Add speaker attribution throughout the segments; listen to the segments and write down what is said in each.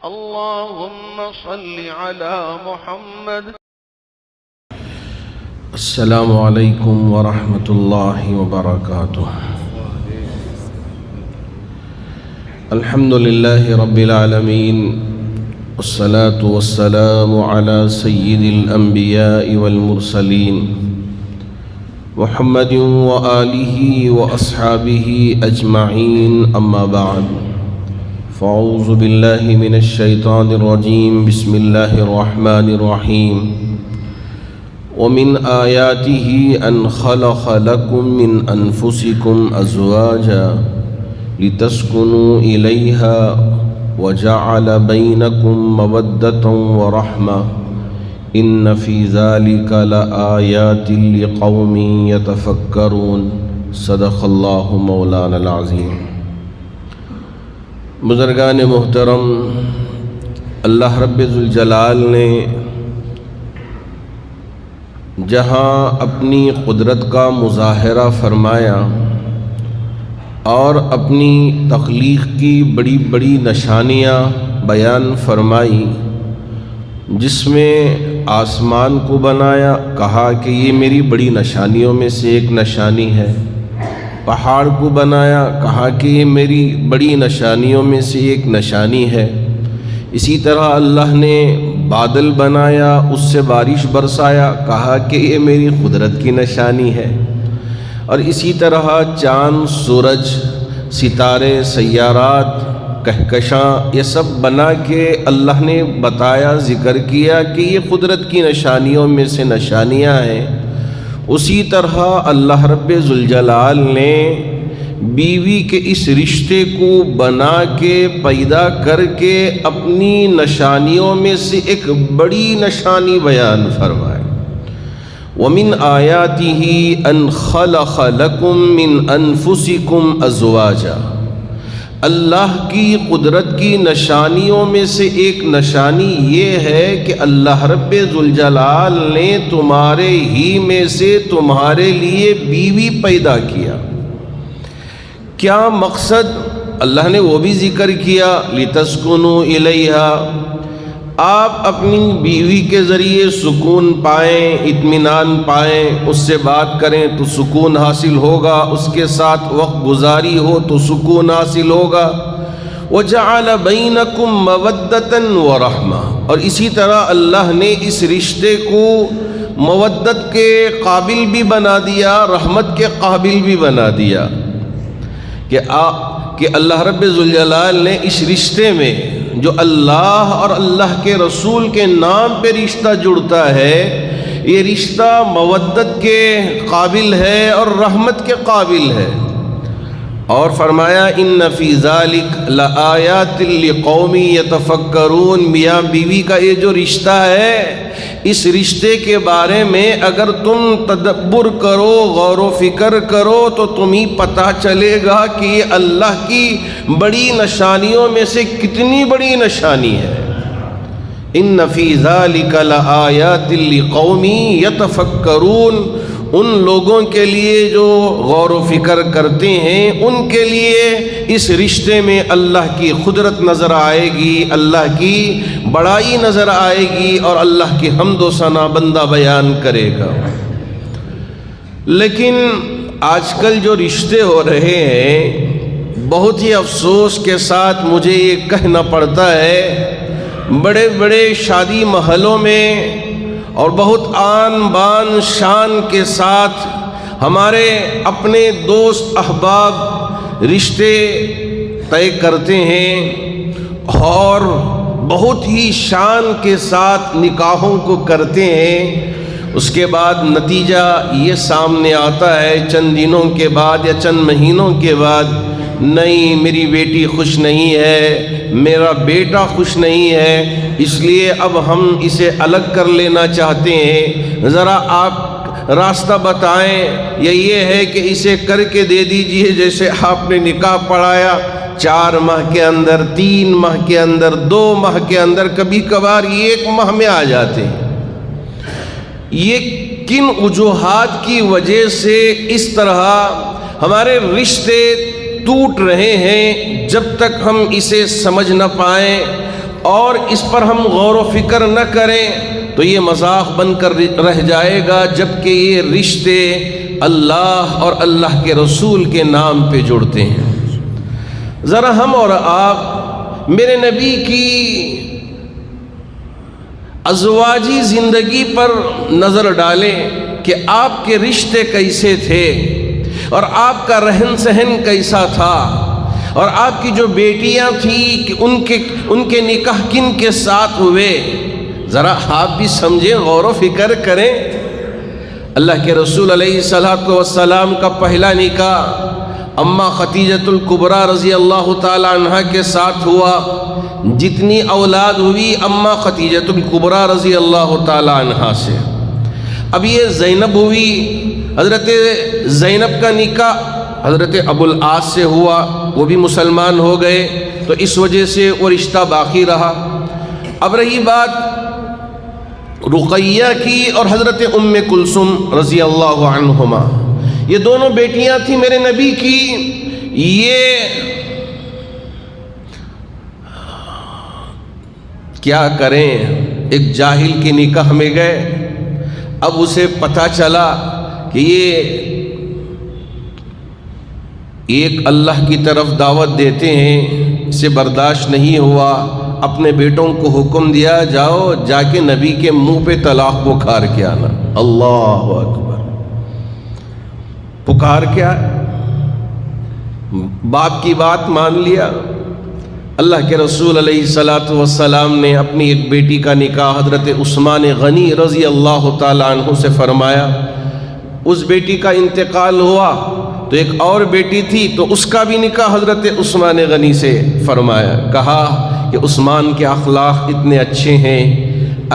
Speaker 1: اللهم صل على محمد.
Speaker 2: السلام علیکم ورحمۃ اللہ وبرکاتہ. الحمد للہ رب العالمین والصلاة والسلام على سید الانبیاء والمرسلین محمد وآلہ واصحابہ اجمعین. اما بعد فاعوذ باللہ من الشیطان الرجیم. بسم اللہ الرحمن الرحیم. ومن آیاته ان خلق لكم من انفسكم ازواجا لتسكنوا الیہا وجعل بینکم مودۃ ورحمۃ ان فی ذلک لآیات لقوم یتفکرون. صدق اللہ مولانا العظیم. بزرگان محترم، اللہ رب ذوالجلال نے جہاں اپنی قدرت کا مظاہرہ فرمایا اور اپنی تخلیق کی بڑی بڑی نشانیاں بیان فرمائی، جس میں آسمان کو بنایا، کہا کہ یہ میری بڑی نشانیوں میں سے ایک نشانی ہے. پہاڑ کو بنایا، کہا کہ یہ میری بڑی نشانیوں میں سے ایک نشانی ہے. اسی طرح اللہ نے بادل بنایا، اس سے بارش برسایا، کہا کہ یہ میری قدرت کی نشانی ہے. اور اسی طرح چاند، سورج، ستارے، سیارات، کہکشاں، یہ سب بنا کے اللہ نے بتایا، ذکر کیا کہ یہ قدرت کی نشانیوں میں سے نشانیاں ہیں. اسی طرح اللہ رب ذوالجلال نے بیوی کے اس رشتے کو بنا کے پیدا کر کے اپنی نشانیوں میں سے ایک بڑی نشانی بیان فرمائے. وَمِنْ آیَاتِهِ أَنْ خَلَقَ لَكُم مِّنْ أَنفُسِكُمْ أَزْوَاجًا. اللہ کی قدرت کی نشانیوں میں سے ایک نشانی یہ ہے کہ اللہ رب ذوالجلال نے تمہارے ہی میں سے تمہارے لیے بیوی پیدا کیا. کیا مقصد؟ اللہ نے وہ بھی ذکر کیا، لِتَسْكُنُوا إِلَيْهَا. آپ اپنی بیوی کے ذریعے سکون پائیں، اطمینان پائیں، اس سے بات کریں تو سکون حاصل ہوگا، اس کے ساتھ وقت گزاری ہو تو سکون حاصل ہوگا. وَجَعَلَ بَيْنَكُمْ مَوَدَّةً وَرَحْمَةً. اور اسی طرح اللہ نے اس رشتے کو مودت کے قابل بھی بنا دیا، رحمت کے قابل بھی بنا دیا کہ اللہ رب ذوالجلال نے اس رشتے میں جو اللہ اور اللہ کے رسول کے نام پہ رشتہ جڑتا ہے، یہ رشتہ مودت کے قابل ہے اور رحمت کے قابل ہے. اور فرمایا ان فی ذالک لآیات لقوم یتفکرون. میاں بیوی کا یہ جو رشتہ ہے، اس رشتے کے بارے میں اگر تم تدبر کرو، غور و فکر کرو تو تمہیں پتہ چلے گا کہ یہ اللہ کی بڑی نشانیوں میں سے کتنی بڑی نشانی ہے. ان فی ذالک لآیات لقوم یتفکرون. ان لوگوں کے لیے جو غور و فکر کرتے ہیں، ان کے لیے اس رشتے میں اللہ کی قدرت نظر آئے گی، اللہ کی بڑائی نظر آئے گی اور اللہ کی حمد و ثنا بندہ بیان کرے گا. لیکن آج کل جو رشتے ہو رہے ہیں، بہت ہی افسوس کے ساتھ مجھے یہ کہنا پڑتا ہے، بڑے بڑے شادی محلوں میں اور بہت آن بان شان کے ساتھ ہمارے اپنے دوست احباب رشتے طے کرتے ہیں اور بہت ہی شان کے ساتھ نکاحوں کو کرتے ہیں. اس کے بعد نتیجہ یہ سامنے آتا ہے چند دنوں کے بعد یا چند مہینوں کے بعد، نہیں میری بیٹی خوش نہیں ہے، میرا بیٹا خوش نہیں ہے، اس لیے اب ہم اسے الگ کر لینا چاہتے ہیں. ذرا آپ راستہ بتائیں، یا یہ ہے کہ اسے کر کے دے دیجئے جیسے آپ نے نکاح پڑھایا، 4 ماہ کے اندر، 3 ماہ کے اندر، 2 ماہ کے اندر، کبھی کبھار 1 ماہ میں آ جاتے ہیں. یہ کن وجوہات کی وجہ سے اس طرح ہمارے رشتے ٹوٹ رہے ہیں؟ جب تک ہم اسے سمجھ نہ پائیں اور اس پر ہم غور و فکر نہ کریں تو یہ مذاق بن کر رہ جائے گا، جبکہ یہ رشتے اللہ اور اللہ کے رسول کے نام پہ جڑتے ہیں۔ ذرا ہم اور آپ میرے نبی کی ازواجی زندگی پر نظر ڈالیں کہ آپ کے رشتے کیسے تھے اور آپ کا رہن سہن کیسا تھا، اور آپ کی جو بیٹیاں تھیں کہ ان کے نکاح کن کے ساتھ ہوئے، ذرا آپ بھی سمجھیں، غور و فکر کریں۔ اللہ کے رسول علیہ الصلوۃ والسلام کا پہلا نکاح اماں خدیجۃ الکبریٰ رضی اللہ تعالی عنہ کے ساتھ ہوا۔ جتنی اولاد ہوئی اماں خدیجۃ الکبریٰ رضی اللہ تعالی عنہ سے۔ اب یہ زینب ہوئی، حضرت زینب کا نکاح حضرت ابو العاص سے ہوا، وہ بھی مسلمان ہو گئے، تو اس وجہ سے وہ رشتہ باقی رہا۔ اب رہی بات رقیہ کی اور حضرت ام کلثوم رضی اللہ عنہما، یہ دونوں بیٹیاں تھیں میرے نبی کی۔ یہ کیا کریں، ایک جاہل کے نکاح میں گئے، اب اسے پتہ چلا کہ یہ ایک اللہ کی طرف دعوت دیتے ہیں، اسے برداشت نہیں ہوا، اپنے بیٹوں کو حکم دیا جاؤ جا کے نبی کے منہ پہ طلاق پکار کے آنا۔ اللہ اکبر، پکار کیا، باپ کی بات مان لیا۔ اللہ کے رسول علیہ الصلوۃ والسلام نے اپنی ایک بیٹی کا نکاح حضرت عثمان غنی رضی اللہ تعالی عنہ سے فرمایا۔ اس بیٹی کا انتقال ہوا تو ایک اور بیٹی تھی، تو اس کا بھی نکاح حضرت عثمان غنی سے فرمایا۔ کہا کہ عثمان کے اخلاق اتنے اچھے ہیں،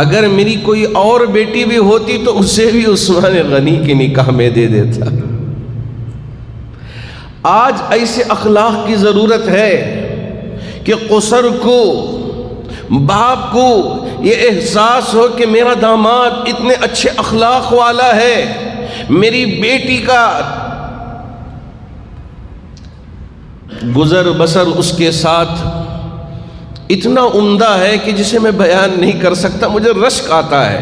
Speaker 2: اگر میری کوئی اور بیٹی بھی ہوتی تو اسے بھی عثمان غنی کے نکاح میں دے دیتا۔ آج ایسے اخلاق کی ضرورت ہے کہ قصر کو، باپ کو یہ احساس ہو کہ میرا داماد اتنے اچھے اخلاق والا ہے، میری بیٹی کا گزر بسر اس کے ساتھ اتنا عمدہ ہے کہ جسے میں بیان نہیں کر سکتا، مجھے رشک آتا ہے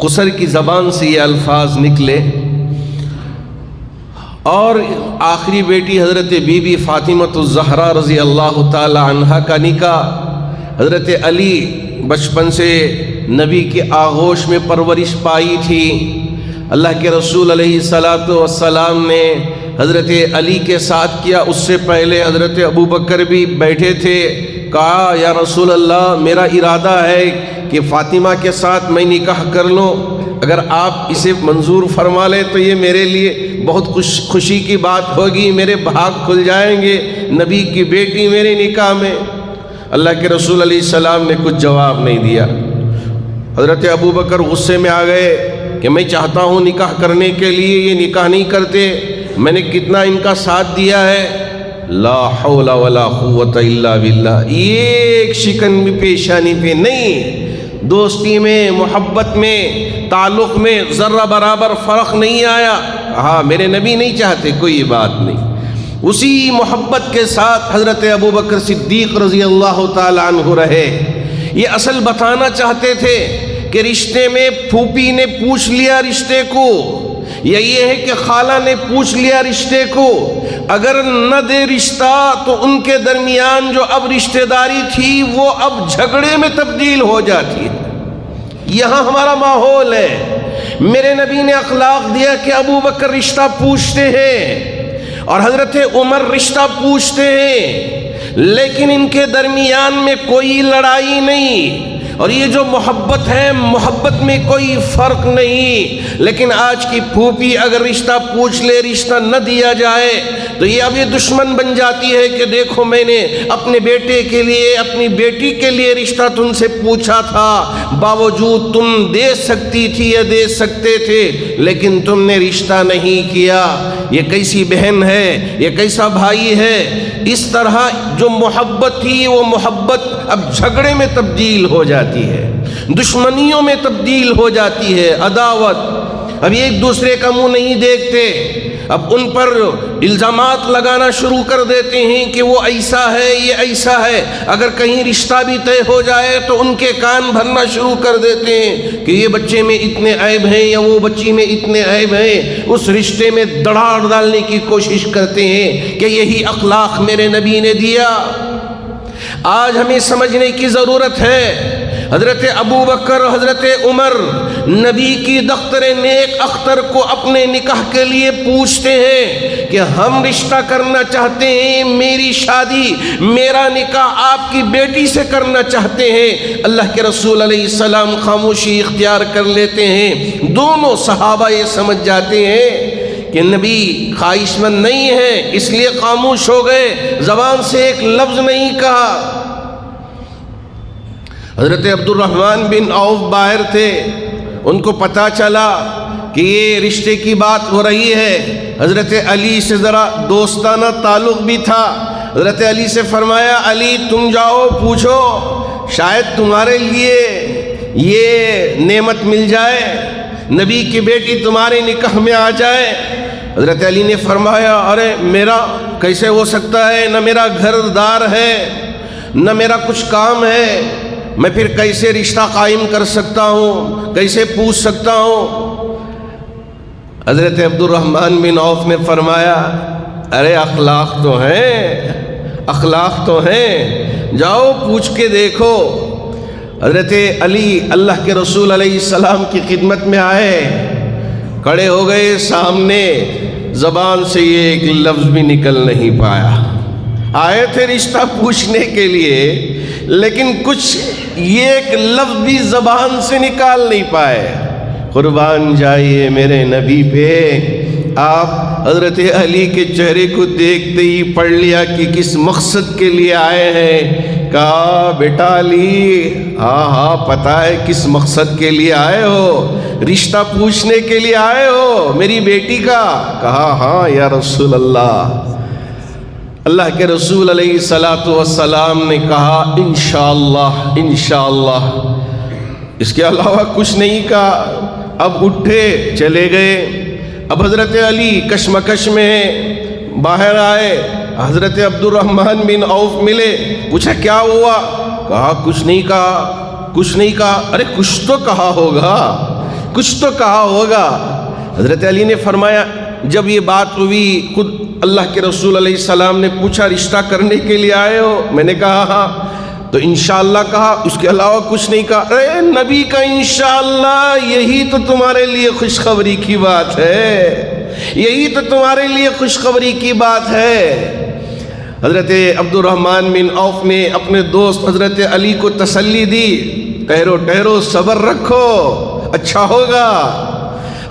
Speaker 2: قصر کی زبان سے یہ الفاظ نکلے۔ اور آخری بیٹی حضرت بی بی فاطمۃ الزہرا رضی اللہ تعالی عنہا کا نکاح، حضرت علی بچپن سے نبی کے آغوش میں پرورش پائی تھی۔ اللہ کے رسول علیہ الصلوۃ والسلام نے حضرت علی کے ساتھ کیا، اس سے پہلے حضرت ابو بکر بھی بیٹھے تھے۔ کہا یا رسول اللہ، میرا ارادہ ہے کہ فاطمہ کے ساتھ میں نکاح کر لوں، اگر آپ اسے منظور فرما لیں تو یہ میرے لیے بہت خوشی کی بات ہوگی، میرے بھاگ کھل جائیں گے، نبی کی بیٹی میرے نکاح میں۔ اللہ کے رسول علیہ السلام نے کچھ جواب نہیں دیا۔ حضرت ابو بکر غصے میں آ گئے کہ میں چاہتا ہوں نکاح کرنے کے لیے، یہ نکاح نہیں کرتے، میں نے کتنا ان کا ساتھ دیا ہے، لا حول ولا قوت الا باللہ، ایک شکن بھی پیشانی پہ نہیں۔ دوستی میں، محبت میں، تعلق میں ذرہ برابر فرق نہیں آیا۔ ہاں میرے نبی نہیں چاہتے، کوئی بات نہیں۔ اسی محبت کے ساتھ حضرت ابو بکر صدیق رضی اللہ تعالی عنہ رہے۔ یہ اصل بتانا چاہتے تھے کہ رشتے میں پھوپھی نے پوچھ لیا رشتے کو، یا یہ ہے کہ خالہ نے پوچھ لیا رشتے کو، اگر نہ دے رشتہ تو ان کے درمیان جو اب رشتہ داری تھی وہ اب جھگڑے میں تبدیل ہو جاتی ہے۔ یہاں ہمارا ماحول ہے۔ میرے نبی نے اخلاق دیا کہ ابو بکر رشتہ پوچھتے ہیں اور حضرت عمر رشتہ پوچھتے ہیں، لیکن ان کے درمیان میں کوئی لڑائی نہیں، اور یہ جو محبت ہے، محبت میں کوئی فرق نہیں۔ لیکن آج کی پھوپھی اگر رشتہ پوچھ لے، رشتہ نہ دیا جائے تو یہ اب یہ دشمن بن جاتی ہے کہ دیکھو میں نے اپنے بیٹے کے لیے، اپنی بیٹی کے لیے رشتہ تم سے پوچھا تھا، باوجود تم دے سکتی تھی یا دے سکتے تھے، لیکن تم نے رشتہ نہیں کیا۔ یہ کیسی بہن ہے، یہ کیسا بھائی ہے؟ اس طرح جو محبت تھی وہ محبت اب جھگڑے میں تبدیل ہو جاتی ہے، دشمنیوں میں تبدیل ہو جاتی ہے، عداوت۔ اب ایک دوسرے کا منہ نہیں دیکھتے، اب ان پر الزامات لگانا شروع کر دیتے ہیں کہ وہ ایسا ہے، یہ ایسا ہے۔ اگر کہیں رشتہ بھی طے ہو جائے تو ان کے کان بھرنا شروع کر دیتے ہیں کہ یہ بچے میں اتنے عیب ہیں یا وہ بچی میں اتنے عیب ہیں۔ اس رشتے میں دڑاڑ ڈالنے کی کوشش کرتے ہیں کہ یہی اخلاق میرے نبی نے دیا۔ آج ہمیں سمجھنے کی ضرورت ہے، حضرت ابو بکر، حضرت عمر نبی کی دختر نیک اختر کو اپنے نکاح کے لیے پوچھتے ہیں کہ ہم رشتہ کرنا چاہتے ہیں، میری شادی، میرا نکاح آپ کی بیٹی سے کرنا چاہتے ہیں۔ اللہ کے رسول علیہ السلام خاموشی اختیار کر لیتے ہیں۔ دونوں صحابہ یہ سمجھ جاتے ہیں کہ نبی خواہش مند نہیں ہے، اس لیے خاموش ہو گئے، زبان سے ایک لفظ نہیں کہا۔ حضرت عبد الرحمن بن عوف باہر تھے، ان کو پتہ چلا کہ یہ رشتے کی بات ہو رہی ہے۔ حضرت علی سے ذرا دوستانہ تعلق بھی تھا۔ حضرت علی سے فرمایا، علی تم جاؤ پوچھو، شاید تمہارے لیے یہ نعمت مل جائے، نبی کی بیٹی تمہارے نکاح میں آ جائے۔ حضرت علی نے فرمایا، ارے میرا کیسے ہو سکتا ہے، نہ میرا گھر دار ہے نہ میرا کچھ کام ہے، میں پھر کیسے رشتہ قائم کر سکتا ہوں، کیسے پوچھ سکتا ہوں؟ حضرت عبد الرحمن بن عوف نے فرمایا، ارے اخلاق تو ہیں، اخلاق تو ہیں، جاؤ پوچھ کے دیکھو۔ حضرت علی اللہ کے رسول علیہ السلام کی خدمت میں آئے، کھڑے ہو گئے سامنے، زبان سے یہ ایک لفظ بھی نکل نہیں پایا۔ آئے تھے رشتہ پوچھنے کے لیے، لیکن کچھ یہ ایک لفظ بھی زبان سے نکال نہیں پائے۔ قربان جائیے میرے نبی پہ۔ آپ حضرت علی کے چہرے کو دیکھتے ہی پڑھ لیا کہ کس مقصد کے لیے آئے ہیں۔ کہا، بیٹا علی، ہاں پتہ ہے کس مقصد کے لیے آئے ہو، رشتہ پوچھنے کے لیے آئے ہو میری بیٹی کا؟ کہا، ہاں یا رسول اللہ۔ اللہ کے رسول علیہ السلام نے کہا، انشاءاللہ انشاءاللہ، اس کے علاوہ کچھ نہیں کہا۔ اب اٹھے چلے گئے۔ اب حضرت علی کشمکش میں باہر آئے، حضرت عبد الرحمن بن عوف ملے، پوچھا کیا ہوا؟ کہا کچھ نہیں کہا، کچھ نہیں کہا۔ ارے کچھ تو کہا ہوگا، کچھ تو کہا ہوگا۔ حضرت علی نے فرمایا، جب یہ بات ہوئی خود اللہ کے رسول علیہ السلام نے پوچھا، رشتہ کرنے کے لیے آئے ہو؟ میں نے کہا ہاں۔ تو انشاءاللہ کہا، اس کے علاوہ کچھ نہیں کہا۔ اے نبی کا انشاءاللہ، یہی تو تمہارے لیے خوشخبری کی بات ہے، یہی تو تمہارے لیے خوشخبری کی بات ہے۔ حضرت عبد الرحمن بن عوف نے اپنے دوست حضرت علی کو تسلی دی، ٹھہرو ٹھہرو، صبر رکھو، اچھا ہوگا۔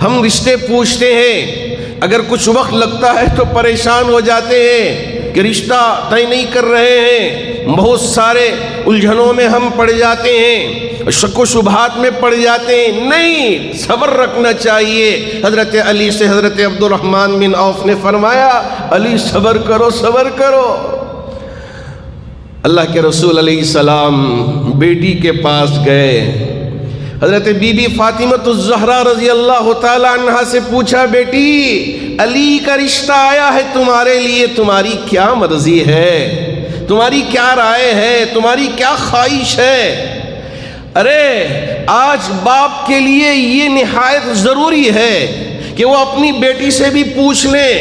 Speaker 2: ہم رشتے پوچھتے ہیں، اگر کچھ وقت لگتا ہے تو پریشان ہو جاتے ہیں کہ رشتہ طے نہیں کر رہے ہیں، بہت سارے الجھنوں میں ہم پڑ جاتے ہیں، شک و شبہات میں پڑ جاتے ہیں۔ نہیں، صبر رکھنا چاہیے۔ حضرت علی سے حضرت عبد الرحمن بن عوف نے فرمایا، علی صبر کرو، صبر کرو۔ اللہ کے رسول علیہ السلام بیٹی کے پاس گئے، حضرت بی بی فاطمہ الزہرا رضی اللہ تعالی عنہا سے پوچھا، بیٹی علی کا رشتہ آیا ہے تمہارے لیے، تمہاری کیا مرضی ہے، تمہاری کیا رائے ہے، تمہاری کیا خواہش ہے؟ ارے آج باپ کے لیے یہ نہایت ضروری ہے کہ وہ اپنی بیٹی سے بھی پوچھ لیں۔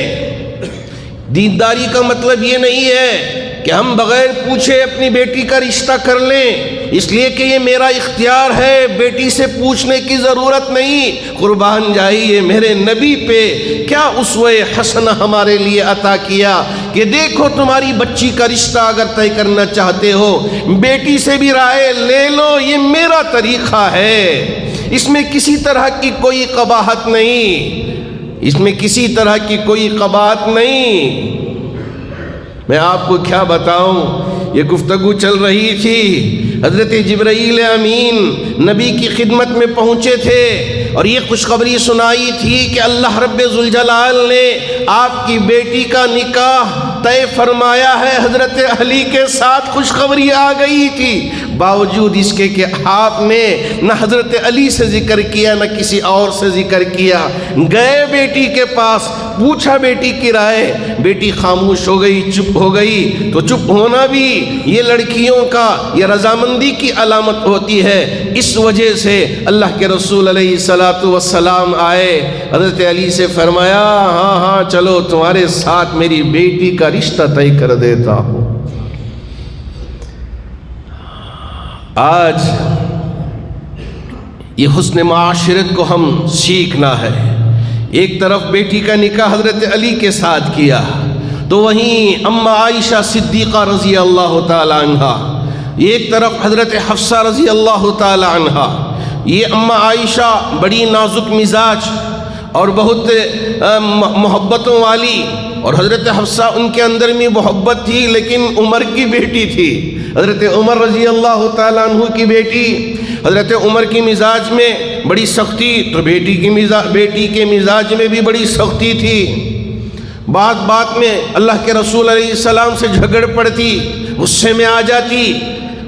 Speaker 2: دینداری کا مطلب یہ نہیں ہے کہ ہم بغیر پوچھے اپنی بیٹی کا رشتہ کر لیں، اس لیے کہ یہ میرا اختیار ہے، بیٹی سے پوچھنے کی ضرورت نہیں۔ قربان جائیے میرے نبی پہ، کیا اسوہ حسنہ ہمارے لیے عطا کیا کہ دیکھو تمہاری بچی کا رشتہ اگر طے کرنا چاہتے ہو، بیٹی سے بھی رائے لے لو، یہ میرا طریقہ ہے، اس میں کسی طرح کی کوئی قباحت نہیں، اس میں کسی طرح کی کوئی قباحت نہیں۔ میں آپ کو کیا بتاؤں، یہ گفتگو چل رہی تھی، حضرت جبرائیل امین نبی کی خدمت میں پہنچے تھے اور یہ خوشخبری سنائی تھی کہ اللہ رب ذوالجلال نے آپ کی بیٹی کا نکاح طے فرمایا ہے۔ حضرت علی کے ساتھ خوشخبری آ گئی تھی، باوجود اس کے کہ آپ نے نہ حضرت علی سے ذکر کیا نہ کسی اور سے ذکر کیا، گئے بیٹی کے پاس، پوچھا بیٹی کی رائے، بیٹی خاموش ہو گئی، چپ ہو گئی۔ تو چپ ہونا بھی یہ لڑکیوں کا، یہ رضامندی کی علامت ہوتی ہے۔ اس وجہ سے اللہ کے رسول علیہ الصلوۃ والسلام آئے، حضرت علی سے فرمایا ہاں ہاں چلو تمہارے ساتھ میری بیٹی کا رشتہ طے کر دیتا ہوں۔ آج یہ حسن معاشرت کو ہم سیکھنا ہے۔ ایک طرف بیٹی کا نکاح حضرت علی کے ساتھ کیا، تو وہیں اما عائشہ صدیقہ رضی اللہ تعالی عنہا، ایک طرف حضرت حفصہ رضی اللہ تعالی عنہا۔ یہ اما عائشہ بڑی نازک مزاج اور بہت محبتوں والی، اور حضرت حفصہ ان کے اندر میں محبت تھی لیکن عمر کی بیٹی تھی، حضرت عمر رضی اللہ تعالیٰ عنہ کی بیٹی۔ حضرت عمر کی مزاج میں بڑی سختی، تو بیٹی کے مزاج میں بھی بڑی سختی تھی۔ بات بات میں اللہ کے رسول علیہ السلام سے جھگڑ پڑتی، غصے میں آ جاتی۔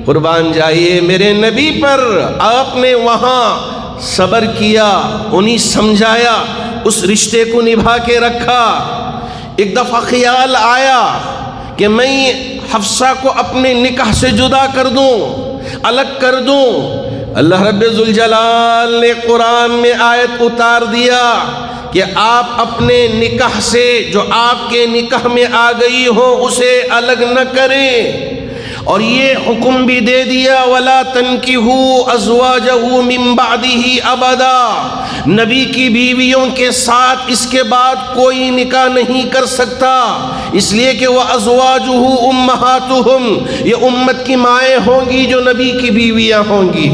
Speaker 2: قربان جائیے میرے نبی پر آپ نے وہاں صبر کیا، انہیں سمجھایا، اس رشتے کو نبھا کے رکھا۔ ایک دفعہ خیال آیا کہ میں حفصہ کو اپنے نکاح سے جدا کر دوں، الگ کر دوں۔ اللہ رب ذوالجلال نے قرآن میں آیت اتار دیا کہ آپ اپنے نکاح سے، جو آپ کے نکاح میں آ گئی ہو، اسے الگ نہ کریں۔ اور یہ حکم بھی دے دیا وَلَا تَنْكِحُوا أَزْوَاجَهُ مِن بَعْدِهِ أَبَدًا، نبی کی بیویوں کے ساتھ اس کے بعد کوئی نکاح نہیں کر سکتا، اس لیے کہ وہ أَزْوَاجُهُ أُمَّهَاتُهُمْ، یہ امت کی مائیں ہوں گی جو نبی کی بیویاں ہوں گی۔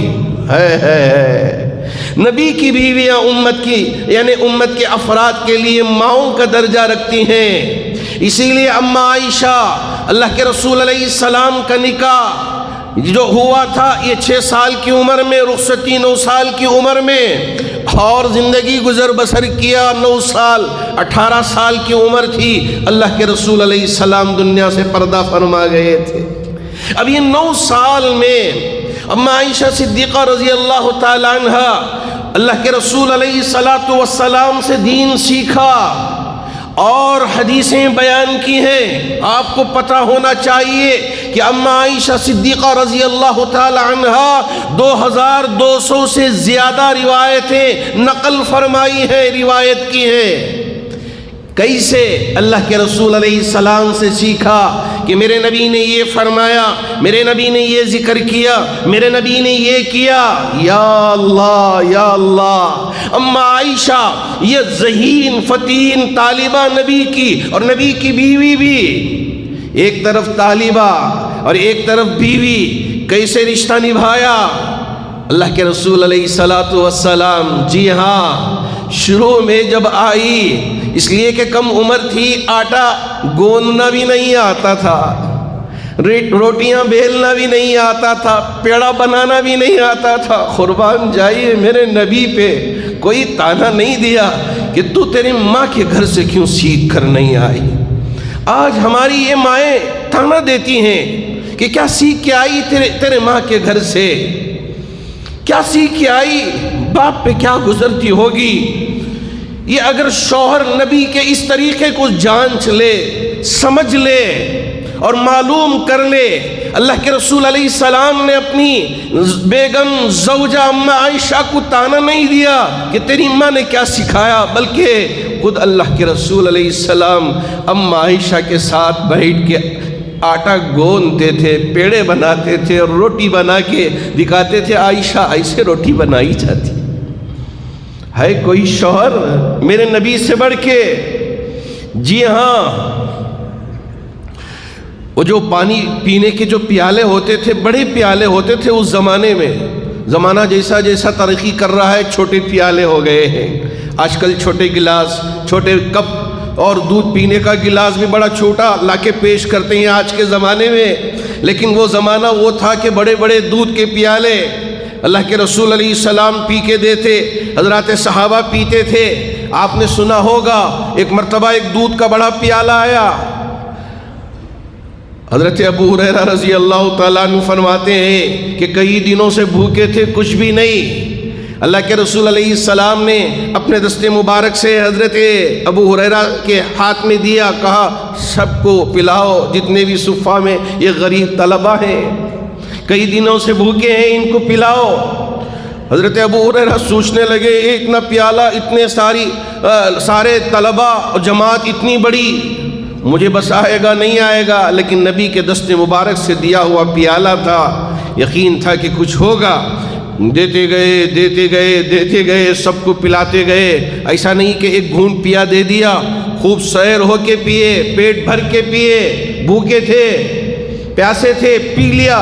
Speaker 2: نبی کی بیویاں امت کی، یعنی امت کے افراد کے لیے ماؤں کا درجہ رکھتی ہیں۔ اسی لیے اما عائشہ، اللہ کے رسول علیہ السلام کا نکاح جو ہوا تھا یہ 6 سال کی عمر میں، رخصتی 9 سال کی عمر میں، اور زندگی گزر بسر کیا 9 سال، 18 سال کی عمر تھی، اللہ کے رسول علیہ السلام دنیا سے پردہ فرما گئے تھے۔ اب یہ 9 سال میں اما عائشہ صدیقہ رضی اللہ تعالی عنہ اللہ کے رسول علیہ السلام سے دین سیکھا اور حدیثیں بیان کی ہیں۔ آپ کو پتہ ہونا چاہیے کہ اما عائشہ صدیقہ رضی اللہ تعالی عنہ 2200 سے زیادہ روایتیں نقل فرمائی ہیں، روایت کی ہیں۔ کیسے؟ اللہ کے رسول علیہ السلام سے سیکھا کہ میرے نبی نے یہ فرمایا، میرے نبی نے یہ ذکر کیا، میرے نبی نے یہ کیا۔ یا اللہ یا اللہ، اما عائشہ یہ ذہین فتین طالبہ نبی کی، اور نبی کی بیوی بھی، ایک طرف طالبہ اور ایک طرف بیوی، کیسے رشتہ نبھایا اللہ کے رسول علیہ السلام؟ جی ہاں، شروع میں جب آئی، اس لیے کہ کم عمر تھی، آٹا گوندنا بھی نہیں آتا تھا، روٹیاں بیلنا بھی نہیں آتا تھا، پیڑا بنانا بھی نہیں آتا تھا۔ قربان جائیے میرے نبی پہ کوئی تانا نہیں دیا کہ تو تیری ماں کے گھر سے کیوں سیکھ کر نہیں آئی۔ آج ہماری یہ مائیں تانا دیتی ہیں کہ کیا سیکھ کے آئی تیرے ماں کے گھر سے، کیا سیکھ کے آئی، باپ پہ کیا گزرتی ہوگی۔ یہ اگر شوہر نبی کے اس طریقے کو جانچ لے، سمجھ لے اور معلوم کر لے۔ اللہ کے رسول علیہ السلام نے اپنی بیگم زوجہ اما عائشہ کو تانا نہیں دیا کہ تیری ماں نے کیا سکھایا، بلکہ خود اللہ کے رسول علیہ السلام اما عائشہ کے ساتھ بیٹھ کے آٹا گوندتے تھے، پیڑے بناتے تھے اور روٹی بنا کے دکھاتے تھے، عائشہ ایسے روٹی بنائی جاتی ہے کوئی شوہر میرے نبی سے بڑھ کے؟ جی ہاں، وہ جو پانی پینے کے جو پیالے ہوتے تھے، بڑے پیالے ہوتے تھے اس زمانے میں۔ زمانہ جیسا جیسا ترقی کر رہا ہے، چھوٹے پیالے ہو گئے ہیں۔ آج کل چھوٹے گلاس، چھوٹے کپ اور دودھ پینے کا گلاس بھی بڑا چھوٹا لا کے پیش کرتے ہیں آج کے زمانے میں، لیکن وہ زمانہ وہ تھا کہ بڑے بڑے دودھ کے پیالے اللہ کے رسول علیہ السلام پی کے دیتے، حضرات صحابہ پیتے تھے۔ آپ نے سنا ہوگا ایک مرتبہ ایک دودھ کا بڑا پیالہ آیا، حضرت ابو ہریرہ رضی اللہ تعالیٰ عنہ فرماتے ہیں کہ کئی دنوں سے بھوکے تھے، کچھ بھی نہیں۔ اللہ کے رسول علیہ السلام نے اپنے دست مبارک سے حضرت ابو ہریرہ کے ہاتھ میں دیا، کہا سب کو پلاؤ، جتنے بھی صفہ میں یہ غریب طلبہ ہیں، کئی دنوں سے بھوکے ہیں، ان کو پلاؤ۔ حضرت ابو ہریرہ سوچنے لگے، ایک نہ پیالہ، اتنے سارے طلبہ اور جماعت اتنی بڑی، مجھے بس آئے گا نہیں آئے گا، لیکن نبی کے دست مبارک سے دیا ہوا پیالہ تھا، یقین تھا کہ کچھ ہوگا۔ دیتے گئے، سب کو پلاتے گئے۔ ایسا نہیں کہ ایک گھونٹ پیا دے دیا، خوب سیر ہو کے پیے، پیٹ بھر کے پیے، بھوکے تھے، پیاسے تھے، پی لیا۔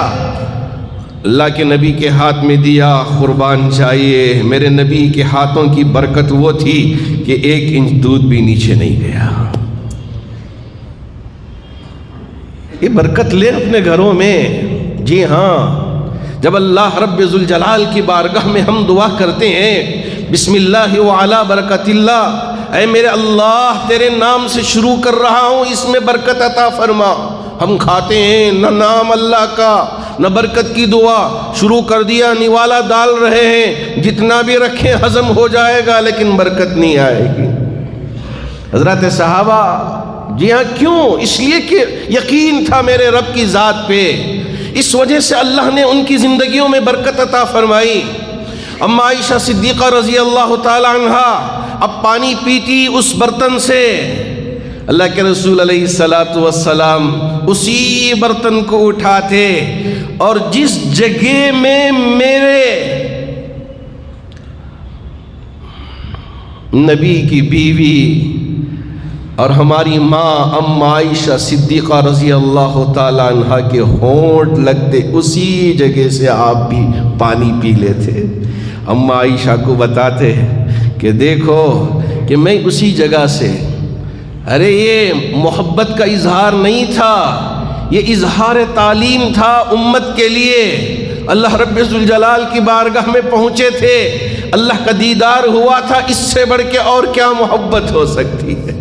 Speaker 2: اللہ کے نبی کے ہاتھ میں دیا، قربان چاہیے، میرے نبی کے ہاتھوں کی برکت وہ تھی کہ 1 انچ دودھ بھی نیچے نہیں گیا۔ یہ برکت لے اپنے گھروں میں۔ جی ہاں، جب اللہ رب ذوالجلال کی بارگاہ میں ہم دعا کرتے ہیں، بسم اللہ وعلی برکت اللہ، اے میرے اللہ تیرے نام سے شروع کر رہا ہوں، اس میں برکت عطا فرما۔ ہم کھاتے ہیں، نہ نام اللہ کا نہ برکت کی دعا، شروع کر دیا، نوالا ڈال رہے ہیں، جتنا بھی رکھیں ہضم ہو جائے گا لیکن برکت نہیں آئے گی۔ حضرات صحابہ، جی ہاں، کیوں؟ اس لیے کہ یقین تھا میرے رب کی ذات پہ، اس وجہ سے اللہ نے ان کی زندگیوں میں برکت عطا فرمائی۔ اما عائشہ صدیقہ رضی اللہ تعالی عنہا اب پانی پیتی اس برتن سے، اللہ کے رسول علیہ السلام اسی برتن کو اٹھاتے، اور جس جگہ میں میرے نبی کی بیوی اور ہماری ماں اما عائشہ صدیقہ رضی اللہ تعالیٰ عنہ کے ہونٹ لگتے، اسی جگہ سے آپ بھی پانی پی لیتے۔ اما عائشہ کو بتاتے کہ دیکھو کہ میں اسی جگہ سے، ارے یہ محبت کا اظہار نہیں تھا، یہ اظہار تعلیم تھا امت کے لیے۔ اللہ رب ذوالجلال کی بارگاہ میں پہنچے تھے، اللہ کا دیدار ہوا تھا، اس سے بڑھ کے اور کیا محبت ہو سکتی ہے؟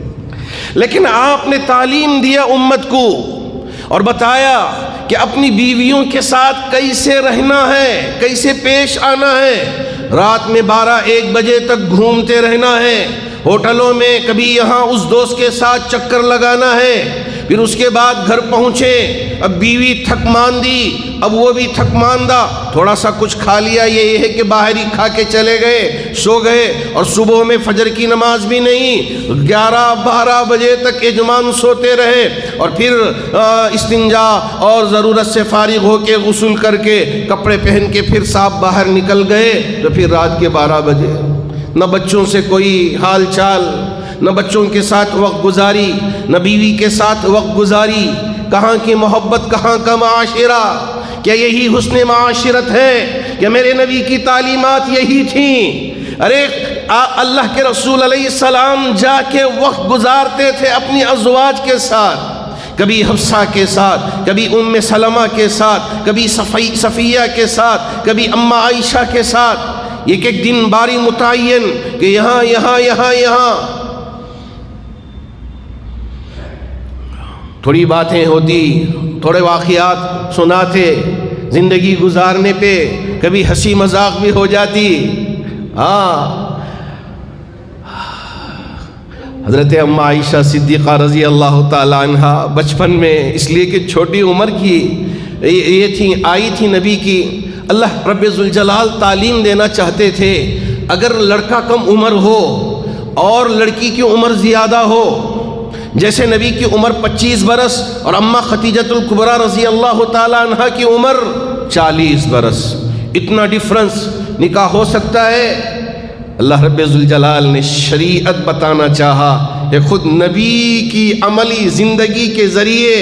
Speaker 2: لیکن آپ نے تعلیم دیا امت کو اور بتایا کہ اپنی بیویوں کے ساتھ کیسے رہنا ہے، کیسے پیش آنا ہے۔ رات میں 12-1 بجے تک گھومتے رہنا ہے، ہوٹلوں میں کبھی یہاں اس دوست کے ساتھ چکر لگانا ہے، پھر اس کے بعد گھر پہنچے، اب بیوی تھک ماندی، اب وہ بھی تھک ماندہ، تھوڑا سا کچھ کھا لیا، یہ ہے کہ باہر ہی کھا کے چلے گئے، سو گئے، اور صبح میں فجر کی نماز بھی نہیں، 11-12 بجے تک یجمان سوتے رہے، اور پھر استنجا اور ضرورت سے فارغ ہو کے غسل کر کے کپڑے پہن کے پھر صاحب باہر نکل گئے، تو پھر رات کے 12 بجے نہ بچوں سے کوئی حال چال، نہ بچوں کے ساتھ وقت گزاری، نہ بیوی کے ساتھ وقت گزاری۔ کہاں کی محبت، کہاں کا معاشرہ؟ کیا یہی حسن معاشرت ہے؟ کہ میرے نبی کی تعلیمات یہی تھیں؟ ارے اللہ کے رسول علیہ السلام جا کے وقت گزارتے تھے اپنی ازواج کے ساتھ، کبھی حفصہ کے ساتھ، کبھی ام سلمہ کے ساتھ، کبھی صفیہ کے ساتھ، کبھی اما عائشہ کے ساتھ، ایک ایک دن باری متعین کہ یہاں یہاں یہاں یہاں۔ تھوڑی باتیں ہوتی، تھوڑے واقعات سناتے، زندگی گزارنے پہ کبھی ہنسی مذاق بھی ہو جاتی۔ حضرت اما عائشہ صدیقہ رضی اللہ تعالی عنہ بچپن میں، اس لیے کہ چھوٹی عمر کی یہ تھی، آئی تھی نبی کی، اللہ رب ذوالجلال تعلیم دینا چاہتے تھے۔ اگر لڑکا کم عمر ہو اور لڑکی کی عمر زیادہ ہو، جیسے نبی کی عمر 25 برس اور اماں خدیجۃ الکبریٰ رضی اللہ تعالی عنہ کی عمر 40 برس، اتنا ڈیفرنس نکاح ہو سکتا ہے؟ اللہ رب ذوالجلال نے شریعت بتانا چاہا کہ خود نبی کی عملی زندگی کے ذریعے،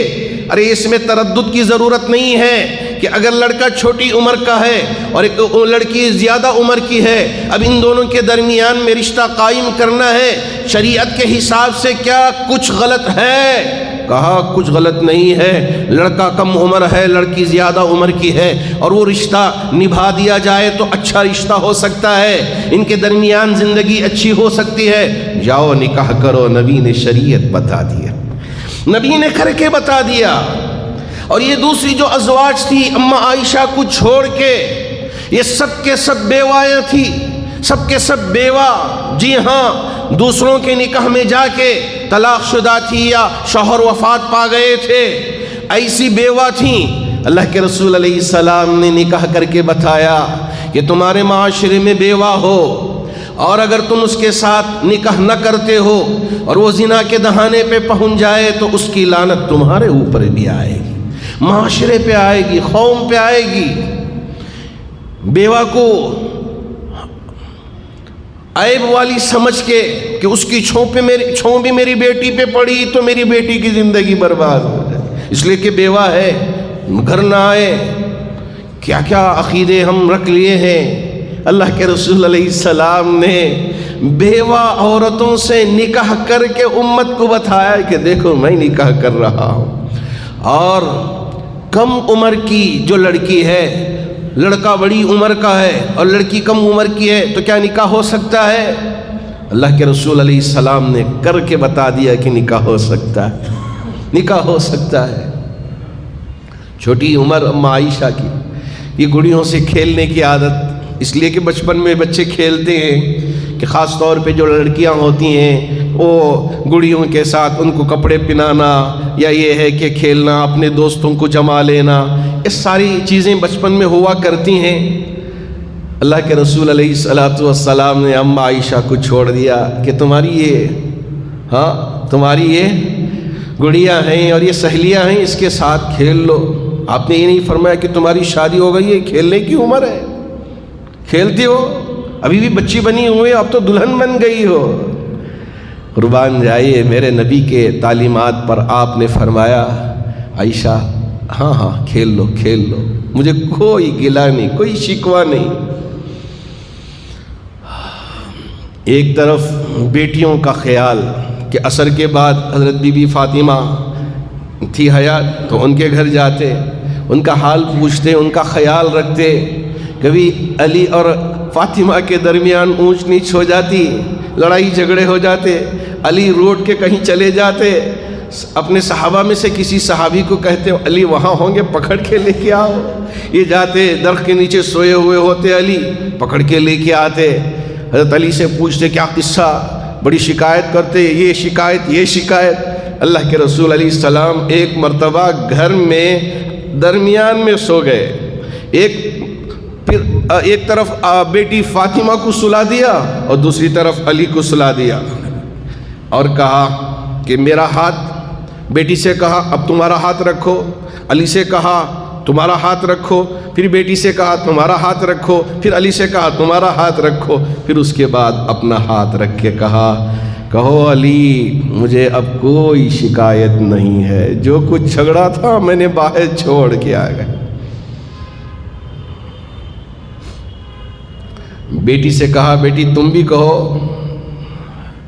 Speaker 2: ارے اس میں تردد کی ضرورت نہیں ہے کہ اگر لڑکا چھوٹی عمر کا ہے اور ایک لڑکی زیادہ عمر کی ہے، اب ان دونوں کے درمیان میں رشتہ قائم کرنا ہے، شریعت کے حساب سے کیا کچھ غلط ہے؟ کہا کچھ غلط نہیں ہے، لڑکا کم عمر ہے، لڑکی زیادہ عمر کی ہے، اور وہ رشتہ نبھا دیا جائے تو اچھا رشتہ ہو سکتا ہے، ان کے درمیان زندگی اچھی ہو سکتی ہے، جاؤ نکاح کرو۔ نبی نے شریعت بتا دیا، نبی نے کر کے بتا دیا۔ اور یہ دوسری جو ازواج تھی اما عائشہ کو چھوڑ کے یہ سب کے سب بیوائیں تھی، سب کے سب بیوہ، جی ہاں دوسروں کے نکاح میں جا کے طلاق شدہ تھی یا شوہر وفات پا گئے تھے، ایسی بیوہ تھیں۔ اللہ کے رسول علیہ السلام نے نکاح کر کے بتایا کہ تمہارے معاشرے میں بیوہ ہو اور اگر تم اس کے ساتھ نکاح نہ کرتے ہو اور وہ زنا کے دہانے پہ پہنچ جائے تو اس کی لعنت تمہارے اوپر بھی آئے گی، معاشرے پہ آئے گی، قوم پہ آئے گی۔ بیوہ کو عیب والی سمجھ کے کہ اس کی چھوں بھی میری بیٹی پہ پڑی تو میری بیٹی کی زندگی برباد ہو جائے، اس لیے کہ بیوہ ہے گھر نہ آئے۔ کیا کیا عقیدے ہم رکھ لیے ہیں۔ اللہ کے رسول علیہ السلام نے بیوہ عورتوں سے نکاح کر کے امت کو بتایا کہ دیکھو میں نکاح کر رہا ہوں۔ اور کم عمر کی جو لڑکی ہے، لڑکا بڑی عمر کا ہے اور لڑکی کم عمر کی ہے تو کیا نکاح ہو سکتا ہے؟ اللہ کے رسول علیہ السلام نے کر کے بتا دیا کہ نکاح ہو سکتا ہے، نکاح ہو سکتا ہے۔ چھوٹی عمر اما عائشہ کی یہ گڑیوں سے کھیلنے کی عادت، اس لیے کہ بچپن میں بچے کھیلتے ہیں کہ خاص طور پہ جو لڑکیاں ہوتی ہیں وہ گڑیوں کے ساتھ ان کو کپڑے پہنانا یا یہ ہے کہ کھیلنا، اپنے دوستوں کو جما لینا، اس ساری چیزیں بچپن میں ہوا کرتی ہیں۔ اللہ کے رسول علیہ السلام نے اما عائشہ کو چھوڑ دیا کہ تمہاری یہ گڑیاں ہیں اور یہ سہیلیاں ہیں، اس کے ساتھ کھیل لو۔ آپ نے یہ نہیں فرمایا کہ تمہاری شادی ہو گئی ہے، کھیلنے کی عمر ہے، کھیلتی ہو، ابھی بھی بچی بنی ہوئی، اب تو دلہن بن گئی ہو۔ قربان جائیے میرے نبی کے تعلیمات پر آپ نے فرمایا عائشہ ہاں کھیل لو، مجھے کوئی گلہ نہیں، کوئی شکوہ نہیں۔ ایک طرف بیٹیوں کا خیال کہ عصر کے بعد حضرت بی بی فاطمہ تھی حیات تو ان کے گھر جاتے، ان کا حال پوچھتے، ان کا خیال رکھتے۔ کبھی علی اور فاطمہ کے درمیان اونچ نیچ ہو جاتی، لڑائی جھگڑے ہو جاتے، علی روڈ کے کہیں چلے جاتے، اپنے صحابہ میں سے کسی صحابی کو کہتے علی وہاں ہوں گے پکڑ کے لے کے آؤ، یہ جاتے درخت کے نیچے سوئے ہوئے ہوتے، علی پکڑ کے لے کے آتے، حضرت علی سے پوچھتے کیا قصہ، بڑی شکایت کرتے، یہ شکایت۔ اللہ کے رسول علیہ السلام ایک مرتبہ گھر میں درمیان میں سو گئے، ایک طرف بیٹی فاطمہ کو سلا دیا اور دوسری طرف علی کو سلا دیا اور کہا کہ میرا ہاتھ، بیٹی سے کہا اب تمہارا ہاتھ رکھو، علی سے کہا تمہارا ہاتھ رکھو، پھر بیٹی سے کہا تمہارا ہاتھ رکھو، پھر علی سے کہا تمہارا ہاتھ رکھو، پھر اس کے بعد اپنا ہاتھ رکھ کے کہو علی مجھے اب کوئی شکایت نہیں ہے، جو کچھ جھگڑا تھا میں نے باہر چھوڑ کے آ گیا۔ بیٹی سے کہا بیٹی تم بھی کہو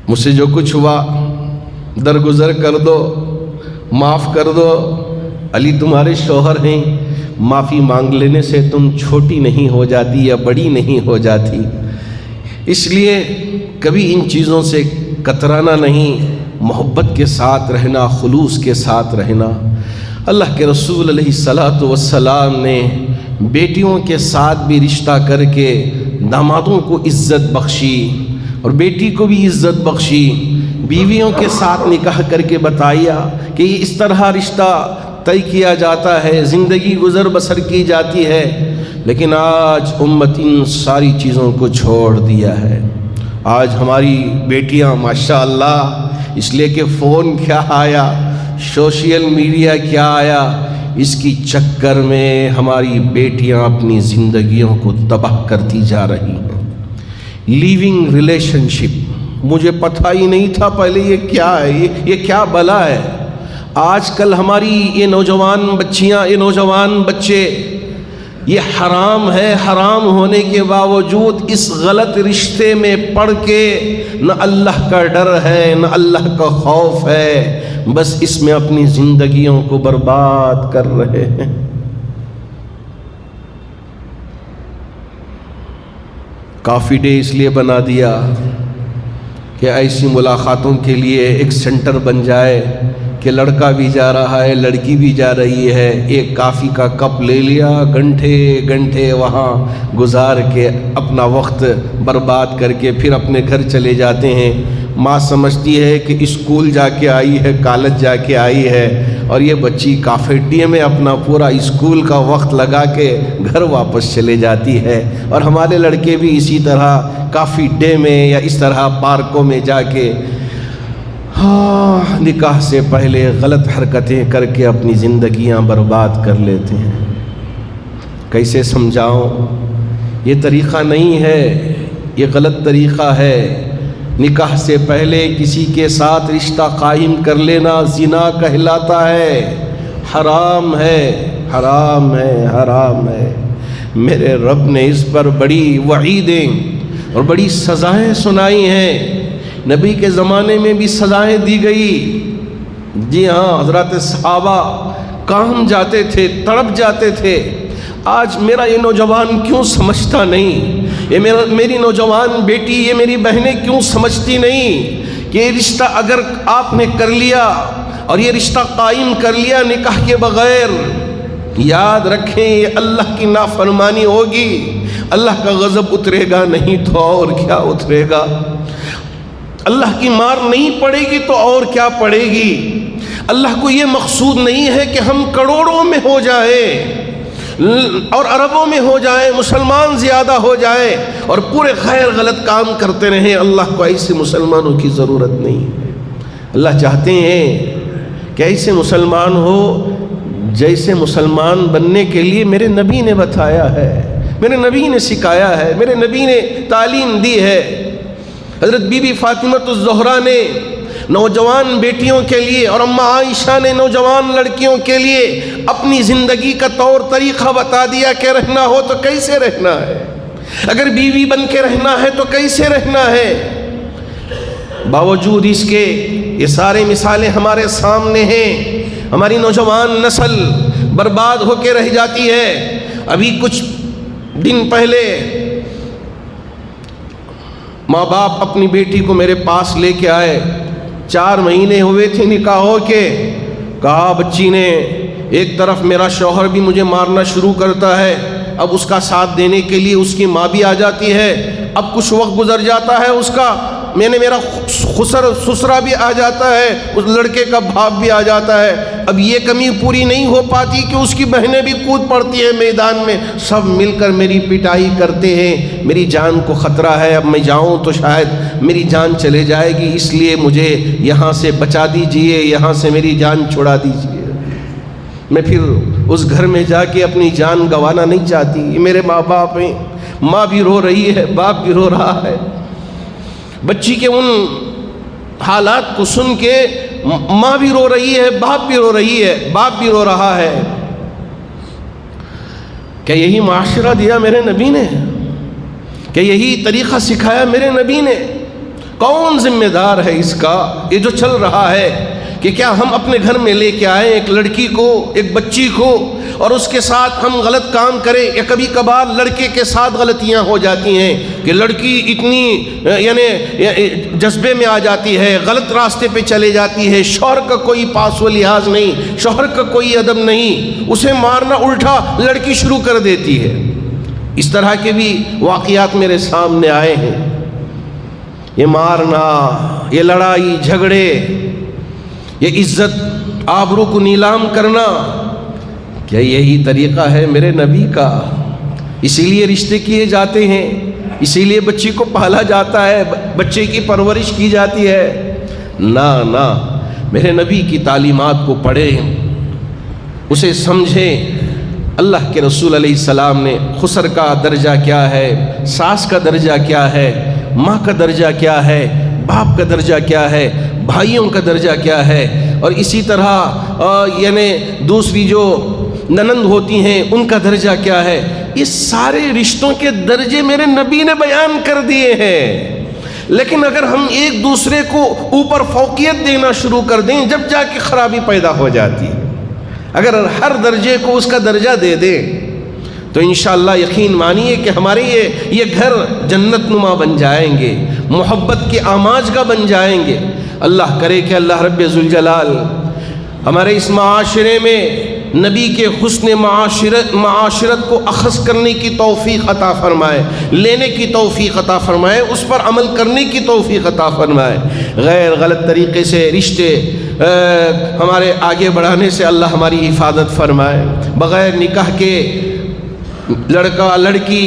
Speaker 2: مجھ سے جو کچھ ہوا درگزر کر دو، معاف کر دو، علی تمہارے شوہر ہیں، معافی مانگ لینے سے تم چھوٹی نہیں ہو جاتی یا بڑی نہیں ہو جاتی، اس لیے کبھی ان چیزوں سے کترانا نہیں، محبت کے ساتھ رہنا، خلوص کے ساتھ رہنا۔ اللہ کے رسول علیہ السلام نے بیٹیوں کے ساتھ بھی رشتہ کر کے دامادوں کو عزت بخشی اور بیٹی کو بھی عزت بخشی، بیویوں کے ساتھ نکاح کر کے بتایا کہ یہ اس طرح رشتہ طے کیا جاتا ہے، زندگی گزر بسر کی جاتی ہے۔ لیکن آج امت ان ساری چیزوں کو چھوڑ دیا ہے۔ آج ہماری بیٹیاں ماشاءاللہ، اس لیے کہ فون کیا آیا، سوشل میڈیا کیا آیا، اس کی چکر میں ہماری بیٹیاں اپنی زندگیوں کو تباہ کرتی جا رہی ہیں۔ لیونگ ریلیشن شپ، مجھے پتہ ہی نہیں تھا پہلے یہ کیا ہے، یہ کیا بلا ہے۔ آج کل ہماری یہ نوجوان بچیاں، یہ نوجوان بچے، یہ حرام ہے، حرام ہونے کے باوجود اس غلط رشتے میں پڑ کے نہ اللہ کا ڈر ہے نہ اللہ کا خوف ہے، بس اس میں اپنی زندگیوں کو برباد کر رہے ہیں۔ کافی ڈے اس لیے بنا دیا کہ ایسی ملاقاتوں کے لیے ایک سینٹر بن جائے کہ لڑکا بھی جا رہا ہے، لڑکی بھی جا رہی ہے، ایک کافی کا کپ لے لیا، گھنٹے گھنٹے وہاں گزار کے اپنا وقت برباد کر کے پھر اپنے گھر چلے جاتے ہیں۔ ماں سمجھتی ہے کہ اسکول جا کے آئی ہے، کالج جا کے آئی ہے، اور یہ بچی کافیٹیریا میں اپنا پورا اسکول کا وقت لگا کے گھر واپس چلے جاتی ہے۔ اور ہمارے لڑکے بھی اسی طرح کافی ڈے میں یا اس طرح پارکوں میں جا کے نکاح سے پہلے غلط حرکتیں کر کے اپنی زندگیاں برباد کر لیتے ہیں۔ کیسے سمجھاؤں؟ یہ طریقہ نہیں ہے، یہ غلط طریقہ ہے۔ نکاح سے پہلے کسی کے ساتھ رشتہ قائم کر لینا زنا کہلاتا ہے، حرام ہے، حرام ہے، حرام ہے۔ میرے رب نے اس پر بڑی وعیدیں اور بڑی سزائیں سنائی ہیں۔ نبی کے زمانے میں بھی سزائیں دی گئی۔ جی ہاں، حضرات صحابہ کام جاتے تھے، تڑپ جاتے تھے۔ آج میرا یہ نوجوان کیوں سمجھتا نہیں؟ یہ میری نوجوان بیٹی، یہ میری بہنیں کیوں سمجھتی نہیں کہ یہ رشتہ اگر آپ نے کر لیا اور یہ رشتہ قائم کر لیا نکاح کے بغیر، یاد رکھیں یہ اللہ کی نافرمانی ہوگی، اللہ کا غضب اترے گا، نہیں تو اور کیا اترے گا۔ اللہ کی مار نہیں پڑے گی تو اور کیا پڑے گی۔ اللہ کو یہ مقصود نہیں ہے کہ ہم کروڑوں میں ہو جائیں اور اربوں میں ہو جائے، مسلمان زیادہ ہو جائے اور پورے غیر غلط کام کرتے رہیں۔ اللہ کو ایسے مسلمانوں کی ضرورت نہیں ہے۔ اللہ چاہتے ہیں کہ ایسے مسلمان ہو جیسے مسلمان بننے کے لیے میرے نبی نے بتایا ہے، میرے نبی نے سکھایا ہے، میرے نبی نے تعلیم دی ہے۔ حضرت بی بی فاطمہ الزہرا نے نوجوان بیٹیوں کے لیے اور اماں عائشہ نے نوجوان لڑکیوں کے لیے اپنی زندگی کا طور طریقہ بتا دیا کہ رہنا ہو تو کیسے رہنا ہے، اگر بیوی بن کے رہنا ہے تو کیسے رہنا ہے۔ باوجود اس کے یہ سارے مثالیں ہمارے سامنے ہیں، ہماری نوجوان نسل برباد ہو کے رہ جاتی ہے۔ ابھی کچھ دن پہلے ماں باپ اپنی بیٹی کو میرے پاس لے کے آئے، 4 مہینے ہوئے تھے نکاح ہو کے۔ کہا بچی نے، ایک طرف میرا شوہر بھی مجھے مارنا شروع کرتا ہے، اب اس کا ساتھ دینے کے لیے اس کی ماں بھی آ جاتی ہے، اب کچھ وقت گزر جاتا ہے اس کا میرا سسرا بھی آ جاتا ہے، اس لڑکے کا باپ بھی آ جاتا ہے۔ اب یہ کمی پوری نہیں ہو پاتی کہ اس کی بہنیں بھی کود پڑتی ہیں میدان میں، سب مل کر میری پٹائی کرتے ہیں۔ میری جان کو خطرہ ہے، اب میں جاؤں تو شاید میری جان چلے جائے گی، اس لیے مجھے یہاں سے بچا دیجئے، یہاں سے میری جان چھڑا دیجئے۔ میں پھر اس گھر میں جا کے اپنی جان گنوانا نہیں چاہتی۔ یہ میرے ماں باپ ہیں، ماں بھی رو رہی ہے، باپ بھی رو رہا ہے۔ بچی کے ان حالات کو سن کے ماں بھی رو رہی ہے، باپ بھی رو رہی ہے، باپ بھی رو رہا ہے۔ کیا یہی معاشرہ دیا میرے نبی نے؟ کیا یہی طریقہ سکھایا میرے نبی نے؟ کون ذمہ دار ہے اس کا؟ یہ جو چل رہا ہے کہ کیا ہم اپنے گھر میں لے کے آئیں ایک لڑکی کو، ایک بچی کو، اور اس کے ساتھ ہم غلط کام کریں، یا کبھی کبھار لڑکے کے ساتھ غلطیاں ہو جاتی ہیں کہ لڑکی اتنی یعنی جذبے میں آ جاتی ہے، غلط راستے پہ چلے جاتی ہے، شوہر کا کوئی پاس و لحاظ نہیں، شوہر کا کوئی ادب نہیں، اسے مارنا الٹا لڑکی شروع کر دیتی ہے۔ اس طرح کے بھی واقعات میرے سامنے آئے ہیں۔ یہ مارنا، یہ لڑائی جھگڑے، یہ عزت آبرو کو نیلام کرنا، کیا یہی طریقہ ہے میرے نبی کا؟ اسی لیے رشتے کیے جاتے ہیں، اسی لیے بچی کو پالا جاتا ہے، بچے کی پرورش کی جاتی ہے؟ نہ، میرے نبی کی تعلیمات کو پڑھیں، اسے سمجھیں۔ اللہ کے رسول علیہ السلام نے خسر کا درجہ کیا ہے، ساس کا درجہ کیا ہے، ماں کا درجہ کیا ہے، باپ کا درجہ کیا ہے، بھائیوں کا درجہ کیا ہے، اور اسی طرح یعنی دوسری جو ننند ہوتی ہیں ان کا درجہ کیا ہے۔ یہ سارے رشتوں کے درجے میرے نبی نے بیان کر دیے ہیں۔ لیکن اگر ہم ایک دوسرے کو اوپر فوقیت دینا شروع کر دیں، جب جا کے خرابی پیدا ہو جاتی ہے۔ اگر ہر درجے کو اس کا درجہ دے دیں تو انشاءاللہ یقین مانیے کہ ہمارے یہ گھر جنت نما بن جائیں گے، محبت کے آماج کا بن جائیں گے۔ اللہ کرے کہ اللہ رب ذوالجلال ہمارے اس معاشرے میں نبی کے حسن معاشرت کو اخذ کرنے کی توفیق عطا فرمائے، لینے کی توفیق عطا فرمائے، اس پر عمل کرنے کی توفیق عطا فرمائے۔ غیر غلط طریقے سے رشتے ہمارے آگے بڑھانے سے اللہ ہماری حفاظت فرمائے۔ بغیر نکاح کے لڑکا لڑکی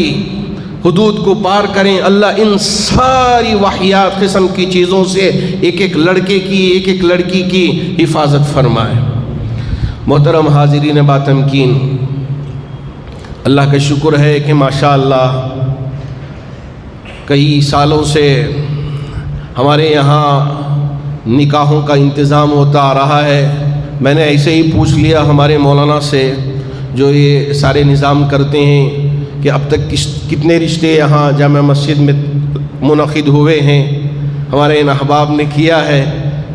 Speaker 2: حدود کو پار کریں، اللہ ان ساری واحیات قسم کی چیزوں سے ایک ایک لڑکے کی ایک ایک لڑکی کی حفاظت فرمائے۔ محترم حاضرین باتمکین، اللہ کا شکر ہے کہ ماشاءاللہ کئی سالوں سے ہمارے یہاں نکاحوں کا انتظام ہوتا آ رہا ہے۔ میں نے ایسے ہی پوچھ لیا ہمارے مولانا سے جو یہ سارے نظام کرتے ہیں کہ اب تک کتنے رشتے یہاں جامع مسجد میں منعقد ہوئے ہیں، ہمارے ان احباب نے کیا ہے،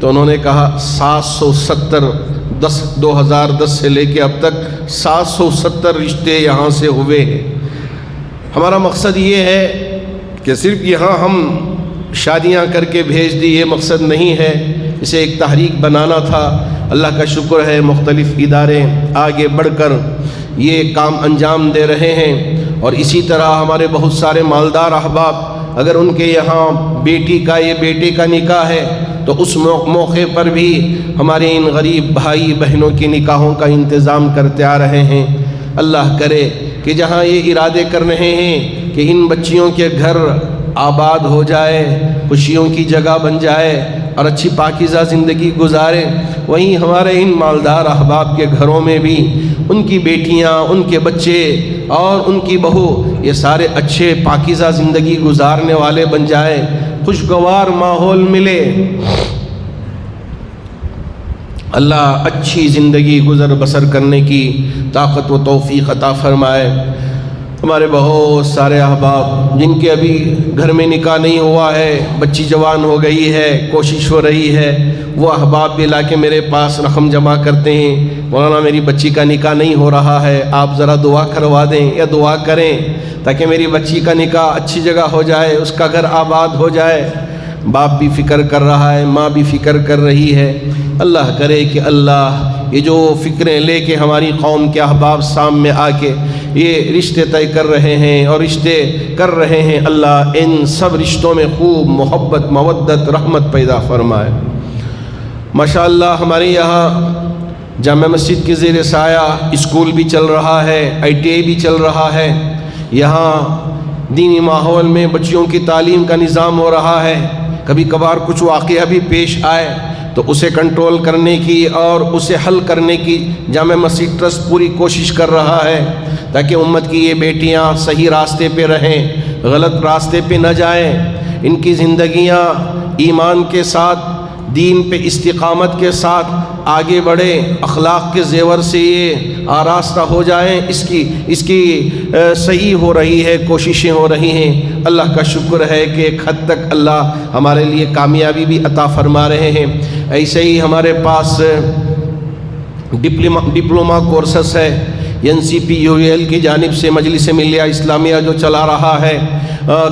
Speaker 2: تو انہوں نے کہا 770 2010 سے لے کے اب تک 770 رشتے یہاں سے ہوئے ہیں۔ ہمارا مقصد یہ ہے کہ صرف یہاں ہم شادیاں کر کے بھیج دی، یہ مقصد نہیں ہے، اسے ایک تحریک بنانا تھا۔ اللہ کا شکر ہے مختلف ادارے آگے بڑھ کر یہ کام انجام دے رہے ہیں، اور اسی طرح ہمارے بہت سارے مالدار احباب اگر ان کے یہاں بیٹی کا یا بیٹے کا نکاح ہے تو اس موقع پر بھی ہمارے ان غریب بھائی بہنوں کے نکاحوں کا انتظام کرتے آ رہے ہیں۔ اللہ کرے کہ جہاں یہ ارادے کر رہے ہیں کہ ان بچیوں کے گھر آباد ہو جائے، خوشیوں کی جگہ بن جائے اور اچھی پاکیزہ زندگی گزارے، وہیں ہمارے ان مالدار احباب کے گھروں میں بھی ان کی بیٹیاں، ان کے بچے اور ان کی بہو یہ سارے اچھے پاکیزہ زندگی گزارنے والے بن جائے، خوشگوار ماحول ملے۔ اللہ اچھی زندگی گزر بسر کرنے کی طاقت و توفیق عطا فرمائے۔ ہمارے بہت سارے احباب جن کے ابھی گھر میں نکاح نہیں ہوا ہے، بچی جوان ہو گئی ہے، کوشش ہو رہی ہے، وہ احباب بھی لا کے میرے پاس رقم جمع کرتے ہیں، مولانا میری بچی کا نکاح نہیں ہو رہا ہے، آپ ذرا دعا کروا دیں یا دعا کریں تاکہ میری بچی کا نکاح اچھی جگہ ہو جائے، اس کا گھر آباد ہو جائے۔ باپ بھی فکر کر رہا ہے، ماں بھی فکر کر رہی ہے۔ اللہ کرے کہ اللہ یہ جو فکریں لے کے ہماری قوم کے احباب سامنے آ کے یہ رشتے طے کر رہے ہیں اور رشتے کر رہے ہیں، اللہ ان سب رشتوں میں خوب محبت، مودت، رحمت پیدا فرمائے۔ ماشاءاللہ ہمارے یہاں جامع مسجد کے زیر سایہ اسکول بھی چل رہا ہے، ITI بھی چل رہا ہے، یہاں دینی ماحول میں بچیوں کی تعلیم کا نظام ہو رہا ہے۔ کبھی کبھار کچھ واقعہ بھی پیش آئے تو اسے کنٹرول کرنے کی اور اسے حل کرنے کی جامع مسجد ٹرسٹ پوری کوشش کر رہا ہے تاکہ امت کی یہ بیٹیاں صحیح راستے پہ رہیں، غلط راستے پہ نہ جائیں، ان کی زندگیاں ایمان کے ساتھ، دین پہ استقامت کے ساتھ آگے بڑھے، اخلاق کے زیور سے یہ آراستہ ہو جائیں، اس کی صحیح ہو رہی ہے، کوششیں ہو رہی ہیں۔ اللہ کا شکر ہے کہ ایک حد تک اللہ ہمارے لیے کامیابی بھی عطا فرما رہے ہیں۔ ایسے ہی ہمارے پاس ڈپلومہ کورسز ہے، NCPUL کی جانب سے مجلس ملیہ اسلامیہ جو چلا رہا ہے،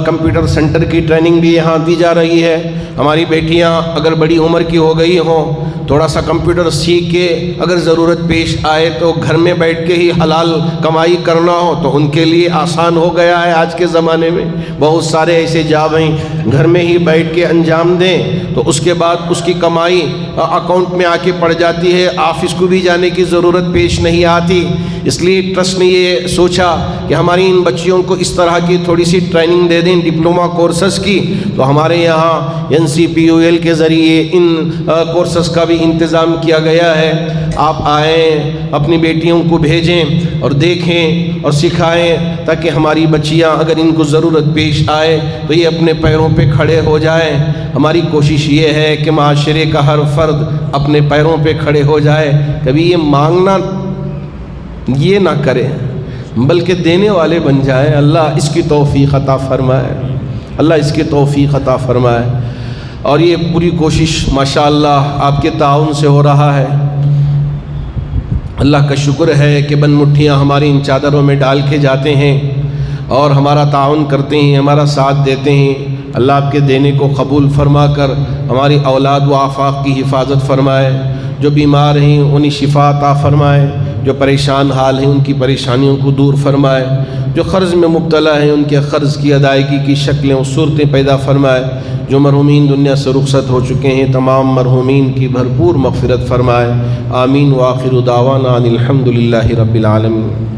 Speaker 2: کمپیوٹر سینٹر کی ٹریننگ بھی یہاں دی جا رہی ہے۔ ہماری بیٹیاں اگر بڑی عمر کی ہو گئی ہوں، تھوڑا سا کمپیوٹر سیکھ کے اگر ضرورت پیش آئے تو گھر میں بیٹھ کے ہی حلال کمائی کرنا ہو تو ان کے لیے آسان ہو گیا ہے۔ آج کے زمانے میں بہت سارے ایسے جاب ہیں، گھر میں ہی بیٹھ کے انجام دیں تو اس کے بعد اس کی کمائی اکاؤنٹ میں آ کے پڑ جاتی ہے، آفس کو بھی جانے کی ضرورت پیش نہیں آتی۔ اس لیے ٹرسٹ نے یہ سوچا کہ ہماری ان بچیوں کو اس طرح کی تھوڑی سی ٹریننگ دے دیں ڈپلومہ کورسز کی، تو ہمارے یہاں NCPUL کے ذریعے ان کورسز کا بھی انتظام کیا گیا ہے۔ آپ آئیں، اپنی بیٹیوں کو بھیجیں اور دیکھیں اور سکھائیں تاکہ ہماری بچیاں اگر ان کو ضرورت پیش آئے تو یہ اپنے پیروں پہ کھڑے ہو جائیں۔ ہماری کوشش یہ ہے کہ معاشرے کا ہر فرد اپنے پیروں پہ کھڑے ہو جائے، کبھی یہ مانگنا یہ نہ کرے بلکہ دینے والے بن جائے۔ اللہ اس کی توفیق عطا فرمائے، اللہ اس کی توفیق عطا فرمائے۔ اور یہ پوری کوشش ماشاءاللہ آپ کے تعاون سے ہو رہا ہے۔ اللہ کا شکر ہے کہ بن مٹھیاں ہماری ان چادروں میں ڈال کے جاتے ہیں اور ہمارا تعاون کرتے ہیں، ہمارا ساتھ دیتے ہیں۔ اللہ آپ کے دینے کو قبول فرما کر ہماری اولاد و آفاق کی حفاظت فرمائے۔ جو بیمار ہیں انہیں شفا عطا فرمائے، جو پریشان حال ہیں ان کی پریشانیوں کو دور فرمائے، جو قرض میں مبتلا ہیں ان کے قرض کی ادائیگی کی شکلیں و صورتیں پیدا فرمائے، جو مرحومین دنیا سے رخصت ہو چکے ہیں تمام مرحومین کی بھرپور مغفرت فرمائے۔ آمین۔ وآخر دعوانا ان الحمد للہ رب العالمین۔